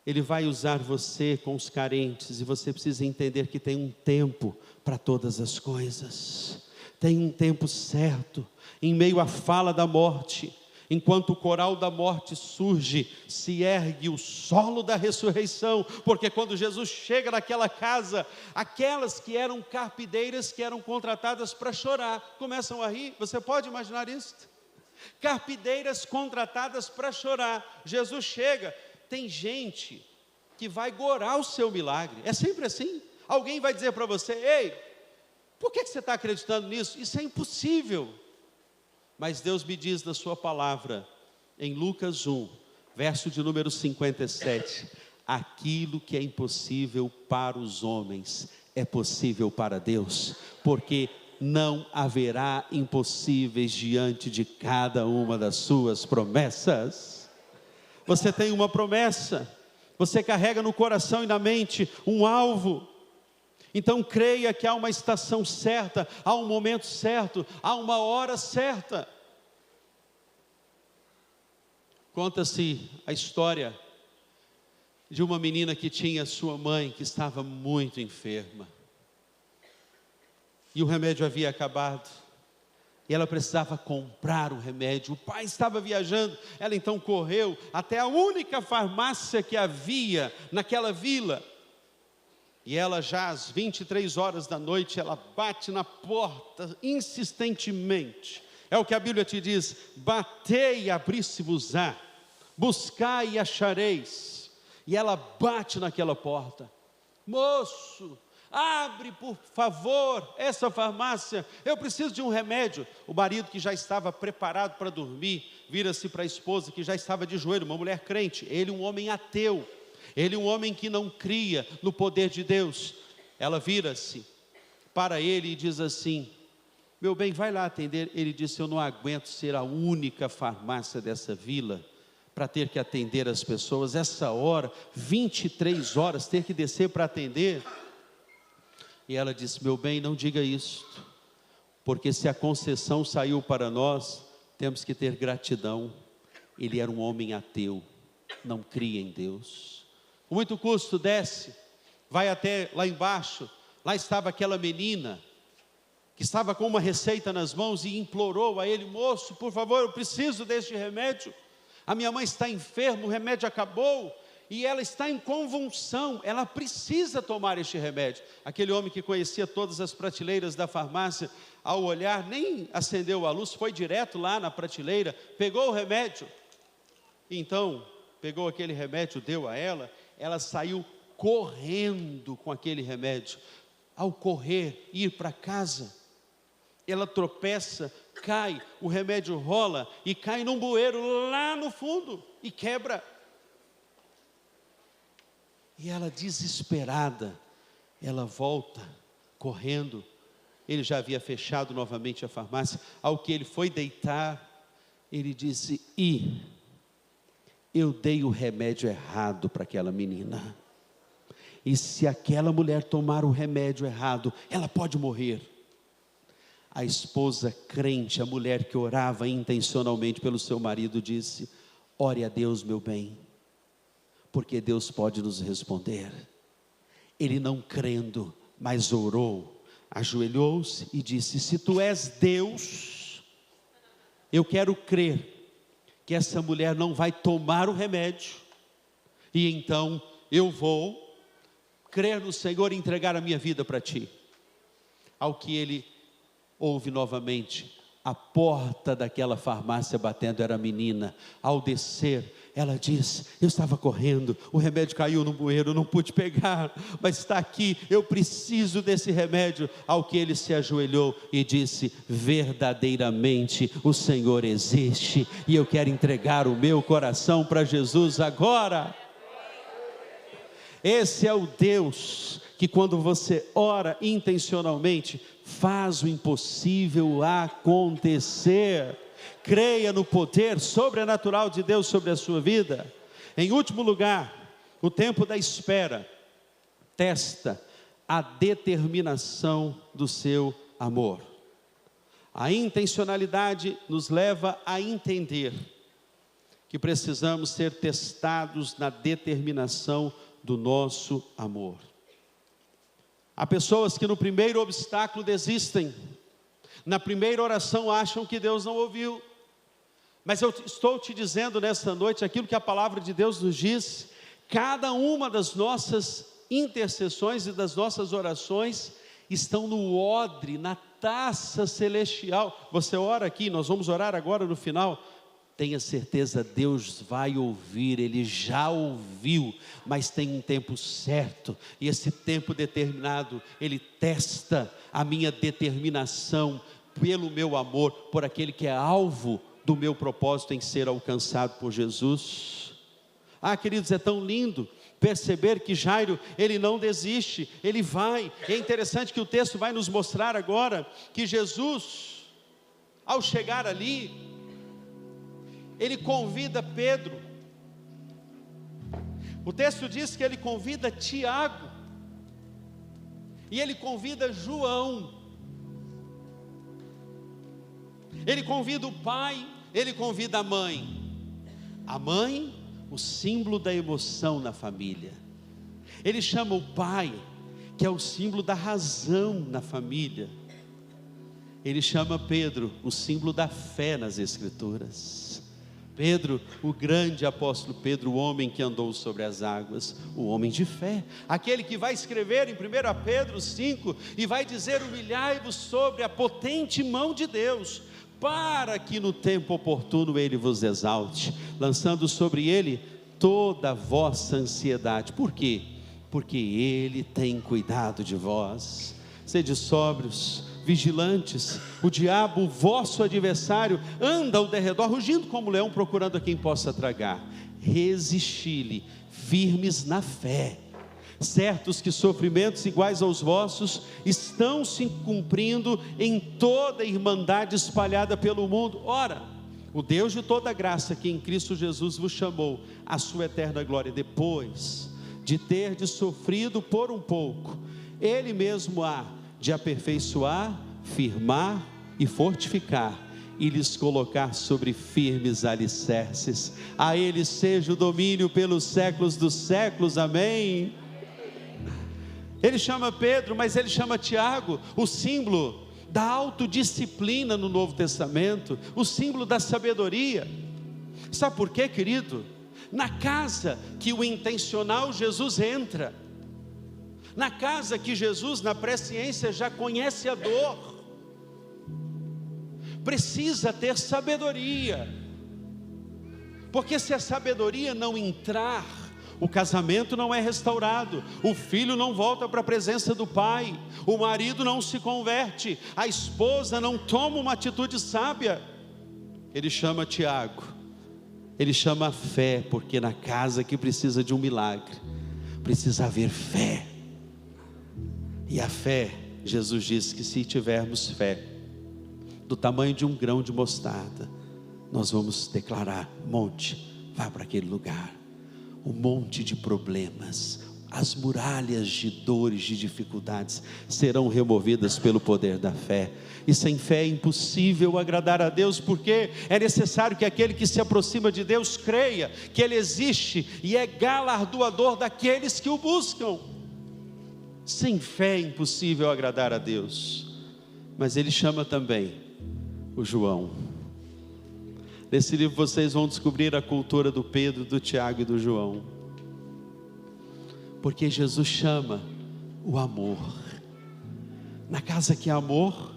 Ele vai usar você com os carentes, e você precisa entender que tem um tempo para todas as coisas, tem um tempo certo. Em meio à fala da morte, enquanto o coral da morte surge, se ergue o solo da ressurreição, porque quando Jesus chega naquela casa, aquelas que eram carpideiras, que eram contratadas para chorar, começam a rir. Você pode imaginar isso? Carpideiras contratadas para chorar. Jesus chega, tem gente que vai gorar o seu milagre. É sempre assim. Alguém vai dizer para você: ei, por que você está acreditando nisso? Isso é impossível. Mas Deus me diz na sua palavra, em Lucas 1, verso de número 57, aquilo que é impossível para os homens é possível para Deus, porque não haverá impossíveis diante de cada uma das suas promessas. Você tem uma promessa, você carrega no coração e na mente um alvo. Então creia que há uma estação certa, há um momento certo, há uma hora certa. Conta-se a história de uma menina que tinha sua mãe que estava muito enferma. e o remédio havia acabado, e ela precisava comprar o remédio. O pai estava viajando. Ela então correu até a única farmácia que havia naquela vila, e ela já às 23 horas da noite, ela bate na porta insistentemente. É o que a Bíblia te diz: batei e abrir-se-vos-á, buscai e achareis. E ela bate naquela porta: moço, abre por favor essa farmácia, eu preciso de um remédio. O marido, que já estava preparado para dormir, vira-se para a esposa, que já estava de joelho, uma mulher crente, ele um homem ateu, ele um homem que não cria no poder de Deus. Ela vira-se para ele e diz assim: meu bem, vai lá atender. Ele disse: eu não aguento ser a única farmácia dessa vila para ter que atender as pessoas, essa hora, 23 horas, ter que descer para atender. E ela disse: meu bem, não diga isso, porque se a concessão saiu para nós, temos que ter gratidão. Ele era um homem ateu, não cria em Deus. Com muito custo desce, vai até lá embaixo. Lá estava aquela menina, que estava com uma receita nas mãos, e implorou a ele: moço, por favor, eu preciso deste remédio, a minha mãe está enferma, o remédio acabou, e ela está em convulsão, ela precisa tomar este remédio. Aquele homem, que conhecia todas as prateleiras da farmácia, ao olhar, nem acendeu a luz, foi direto lá na prateleira, pegou o remédio, então pegou aquele remédio, deu a ela. Ela saiu correndo com aquele remédio. Ao correr, ir para casa, ela tropeça, cai, o remédio rola e cai num bueiro lá no fundo e quebra. E ela, desesperada, ela volta correndo. Ele já havia fechado novamente a farmácia. Ao que ele foi deitar, ele disse: eu dei o remédio errado para aquela menina, e se aquela mulher tomar o remédio errado, ela pode morrer. A esposa crente, a mulher que orava intencionalmente pelo seu marido, disse: ore a Deus, meu bem, porque Deus pode nos responder. Ele, não crendo, mas orou, ajoelhou-se e disse: se tu és Deus, eu quero crer que essa mulher não vai tomar o remédio, e então eu vou crer no Senhor e entregar a minha vida para ti. Ao que ele ouve novamente a porta daquela farmácia batendo, era a menina. Ao descer, ela diz: eu estava correndo, o remédio caiu no bueiro, eu não pude pegar, mas está aqui, eu preciso desse remédio. Ao que ele se ajoelhou e disse: verdadeiramente o Senhor existe, e eu quero entregar o meu coração para Jesus agora. Esse é o Deus que, quando você ora intencionalmente, faz o impossível acontecer. Creia no poder sobrenatural de Deus sobre a sua vida. Em último lugar, o tempo da espera testa a determinação do seu amor. A intencionalidade nos leva a entender que precisamos ser testados na determinação do nosso amor. Há pessoas que no primeiro obstáculo desistem, na primeira oração acham que Deus não ouviu. Mas eu estou te dizendo nesta noite aquilo que a palavra de Deus nos diz: cada uma das nossas intercessões e das nossas orações estão no odre, na taça celestial. Você ora aqui, nós vamos orar agora no final. Tenha certeza, Deus vai ouvir, Ele já ouviu, mas tem um tempo certo, e esse tempo determinado, Ele testa a minha determinação pelo meu amor, por aquele que é alvo do meu propósito em ser alcançado por Jesus. Ah, queridos, é tão lindo perceber que Jairo, ele não desiste, ele vai. É interessante que o texto vai nos mostrar agora, que Jesus, ao chegar ali, ele convida Pedro. O texto diz que ele convida Tiago, e ele convida João, ele convida o pai, ele convida a mãe. A mãe, o símbolo da emoção na família. Ele chama o pai, que é o símbolo da razão na família. ele chama Pedro, o símbolo da fé nas Escrituras. Pedro, o grande apóstolo Pedro, o homem que andou sobre as águas, o homem de fé, aquele que vai escrever em 1 Pedro 5 e vai dizer: humilhai-vos sobre a potente mão de Deus, para que no tempo oportuno ele vos exalte, lançando sobre ele toda a vossa ansiedade. Por quê? Porque ele tem cuidado de vós. Sede sóbrios, vigilantes. O diabo, o vosso adversário, anda ao derredor, rugindo como leão, procurando a quem possa tragar. Resisti-lhe, firmes na fé, certos que sofrimentos iguais aos vossos estão se cumprindo em toda a irmandade espalhada pelo mundo. Ora, o Deus de toda graça, que em Cristo Jesus vos chamou à sua eterna glória, depois de ter sofrido por um pouco, Ele mesmo há de aperfeiçoar, firmar e fortificar, e lhes colocar sobre firmes alicerces. A Ele seja o domínio pelos séculos dos séculos, amém. Ele chama Pedro, mas ele chama Tiago, o símbolo da autodisciplina no Novo Testamento, o símbolo da sabedoria. Sabe por quê, querido? Na casa que o intencional Jesus entra, na casa que Jesus na presciência já conhece a dor, precisa ter sabedoria, porque se a sabedoria não entrar, o casamento não é restaurado, o filho não volta para a presença do pai, o marido não se converte, a esposa não toma uma atitude sábia. Ele chama Tiago, ele chama a fé, porque na casa que precisa de um milagre, precisa haver fé. E a fé, Jesus disse que se tivermos fé do tamanho de um grão de mostarda, nós vamos declarar: monte, vá para aquele lugar. Um monte de problemas, as muralhas de dores, de dificuldades serão removidas pelo poder da fé. E sem fé é impossível agradar a Deus, porque é necessário que aquele que se aproxima de Deus creia que Ele existe e é galardoador daqueles que o buscam. Sem fé é impossível agradar a Deus. Mas Ele chama também o João. Nesse livro vocês vão descobrir a cultura do Pedro, do Tiago e do João, porque Jesus chama o amor. Na casa que há amor,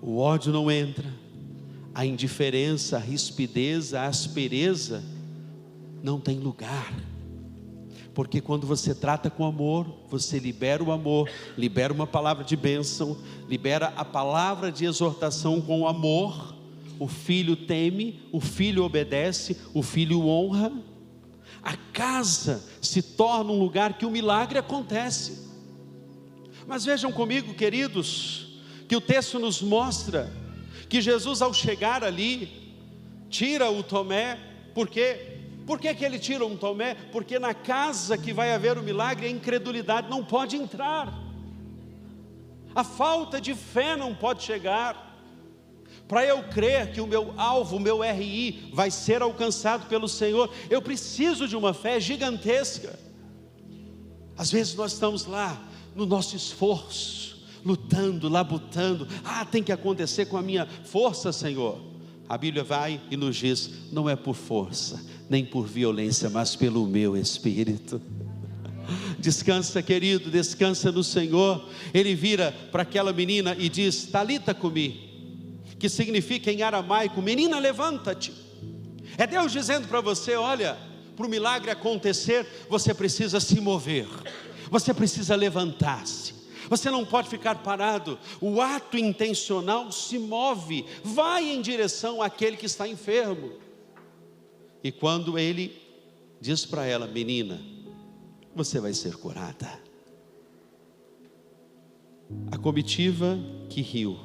o ódio não entra, a indiferença, a rispidez, a aspereza não tem lugar, porque quando você trata com amor, você libera o amor, libera uma palavra de bênção, libera a palavra de exortação com amor. O filho teme, o filho obedece, o filho honra. A casa se torna um lugar que o milagre acontece. Mas vejam comigo, queridos, que o texto nos mostra que Jesus, ao chegar ali, tira o Tomé. Por quê? Por que ele tira um Tomé? Porque na casa que vai haver o milagre, a incredulidade não pode entrar, a falta de fé não pode chegar. Para eu crer que o meu alvo, o meu RI vai ser alcançado pelo Senhor, eu preciso de uma fé gigantesca. Às vezes nós estamos lá no nosso esforço, lutando, labutando. Tem que acontecer com a minha força, Senhor. A Bíblia vai e nos diz: não é por força, nem por violência, mas pelo meu Espírito. Descansa, querido, descansa no Senhor. Ele vira para aquela menina e diz: Talita cumi, que significa em aramaico: menina, levanta-te. É Deus dizendo para você: olha, para o milagre acontecer, você precisa se mover, você precisa levantar-se, você não pode ficar parado. O ato intencional se move, vai em direção àquele que está enfermo. E quando ele diz para ela: menina, você vai ser curada, a comitiva que riu,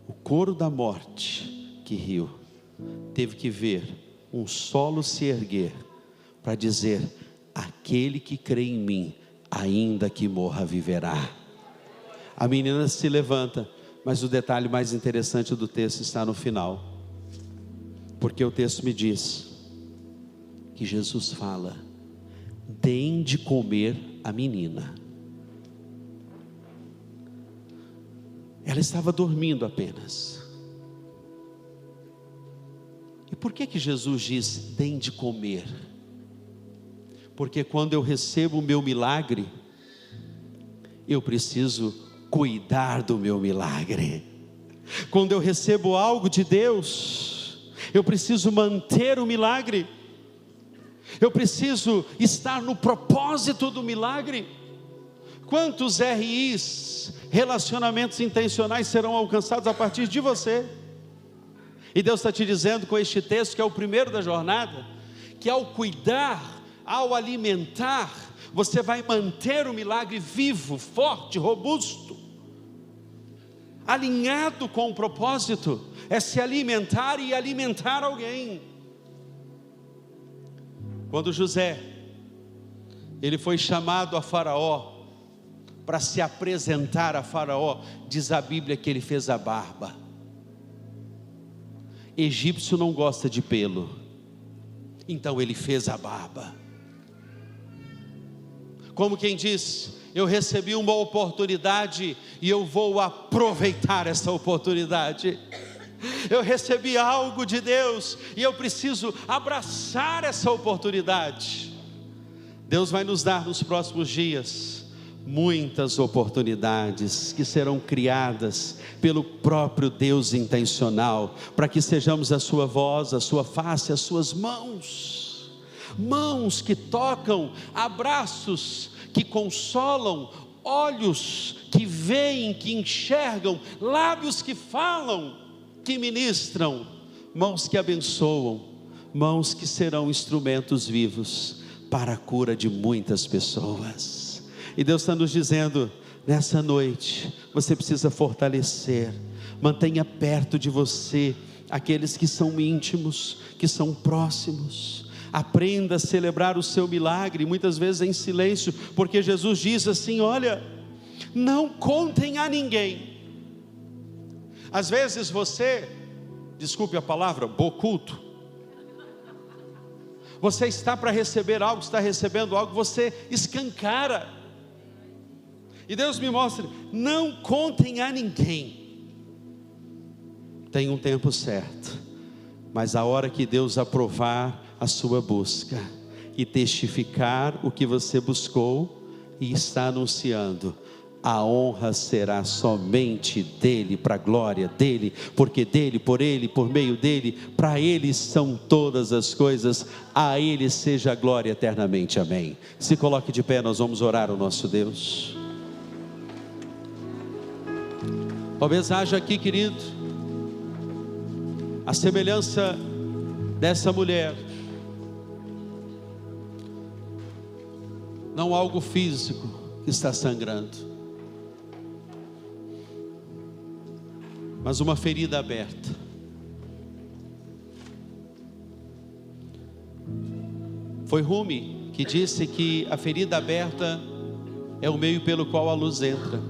o coro da morte que riu, teve que ver um solo se erguer para dizer: aquele que crê em mim, ainda que morra, viverá. A menina se levanta, mas o detalhe mais interessante do texto está no final, porque o texto me diz que Jesus fala: deem de comer a menina. Ela estava dormindo apenas. E por que Jesus diz: deem de comer? Porque quando eu recebo o meu milagre, eu preciso cuidar do meu milagre. Quando eu recebo algo de Deus, eu preciso manter o milagre. Eu preciso estar no propósito do milagre. Quantos RIs, relacionamentos intencionais, serão alcançados a partir de você? E Deus está te dizendo com este texto, que é o primeiro da jornada, que ao cuidar, ao alimentar, você vai manter o milagre vivo, forte, robusto, alinhado com o propósito, é se alimentar e alimentar alguém. Quando José, ele foi chamado a Faraó, para se apresentar a Faraó, diz a Bíblia que ele fez a barba. Egípcio não gosta de pelo, então ele fez a barba. Como quem diz: eu recebi uma oportunidade e eu vou aproveitar essa oportunidade. Eu recebi algo de Deus e eu preciso abraçar essa oportunidade. Deus vai nos dar nos próximos dias muitas oportunidades que serão criadas pelo próprio Deus intencional, para que sejamos a sua voz, a sua face, as suas mãos, mãos que tocam, abraços que consolam, olhos que veem, que enxergam, lábios que falam, que ministram, mãos que abençoam, mãos que serão instrumentos vivos para a cura de muitas pessoas. E Deus está nos dizendo, nessa noite, você precisa fortalecer, mantenha perto de você aqueles que são íntimos, que são próximos. Aprenda a celebrar o seu milagre, muitas vezes em silêncio, porque Jesus diz assim: olha, não contem a ninguém. Às vezes você, desculpe a palavra, boculto, você está para receber algo, está recebendo algo, você escancara. E Deus me mostra: não contem a ninguém. Tem um tempo certo, mas a hora que Deus aprovar a sua busca e testificar o que você buscou e está anunciando, a honra será somente dele, para a glória dele, porque dele, por ele, por meio dele, para ele são todas as coisas, a ele seja a glória eternamente, amém. Se coloque de pé, nós vamos orar ao nosso Deus. Talvez haja aqui, querido, a semelhança dessa mulher, não algo físico que está sangrando, mas uma ferida aberta. Foi Rumi que disse que a ferida aberta é o meio pelo qual a luz entra.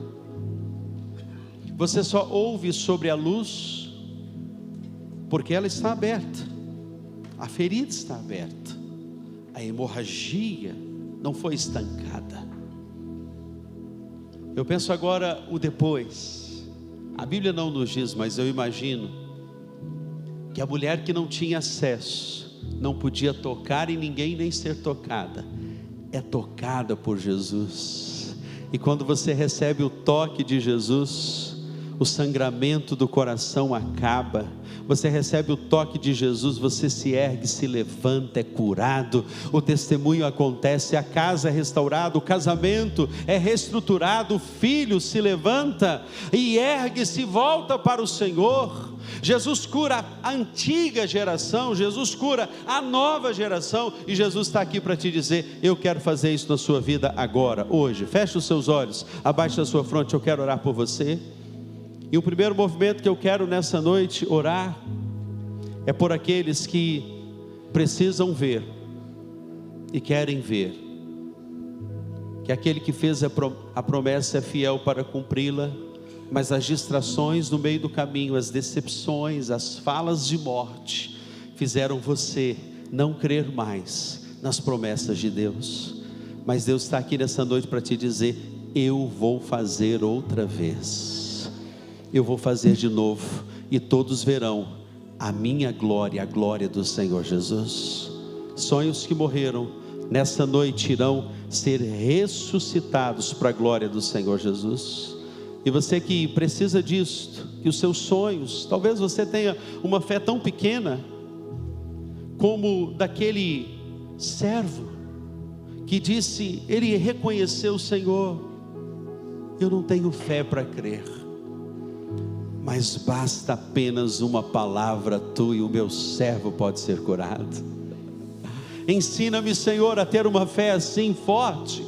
Você só ouve sobre a luz porque ela está aberta, a ferida está aberta, a hemorragia não foi estancada. Eu penso agora o depois. A Bíblia não nos diz, mas eu imagino que a mulher que não tinha acesso, não podia tocar em ninguém nem ser tocada, é tocada por Jesus. E quando você recebe o toque de Jesus, o sangramento do coração acaba. Você recebe o toque de Jesus, você se ergue, se levanta, é curado, o testemunho acontece, a casa é restaurada, o casamento é reestruturado, o filho se levanta e ergue-se e volta para o Senhor. Jesus cura a antiga geração, Jesus cura a nova geração, e Jesus está aqui para te dizer: eu quero fazer isso na sua vida agora, hoje. Feche os seus olhos, abaixe a sua fronte, eu quero orar por você. E o primeiro movimento que eu quero nessa noite orar é por aqueles que precisam ver e querem ver que aquele que fez a promessa é fiel para cumpri-la, mas as distrações no meio do caminho, as decepções, as falas de morte fizeram você não crer mais nas promessas de Deus. Mas Deus está aqui nessa noite para te dizer: eu vou fazer outra vez. eu vou fazer de novo, e todos verão a minha glória, a glória do Senhor Jesus. Sonhos que morreram, nessa noite irão ser ressuscitados para a glória do Senhor Jesus. E você que precisa disto, que os seus sonhos, talvez você tenha uma fé tão pequena, como daquele servo, que disse, ele reconheceu o Senhor: eu não tenho fé para crer, mas basta apenas uma palavra tua e o meu servo pode ser curado. Ensina-me, Senhor, a ter uma fé assim forte,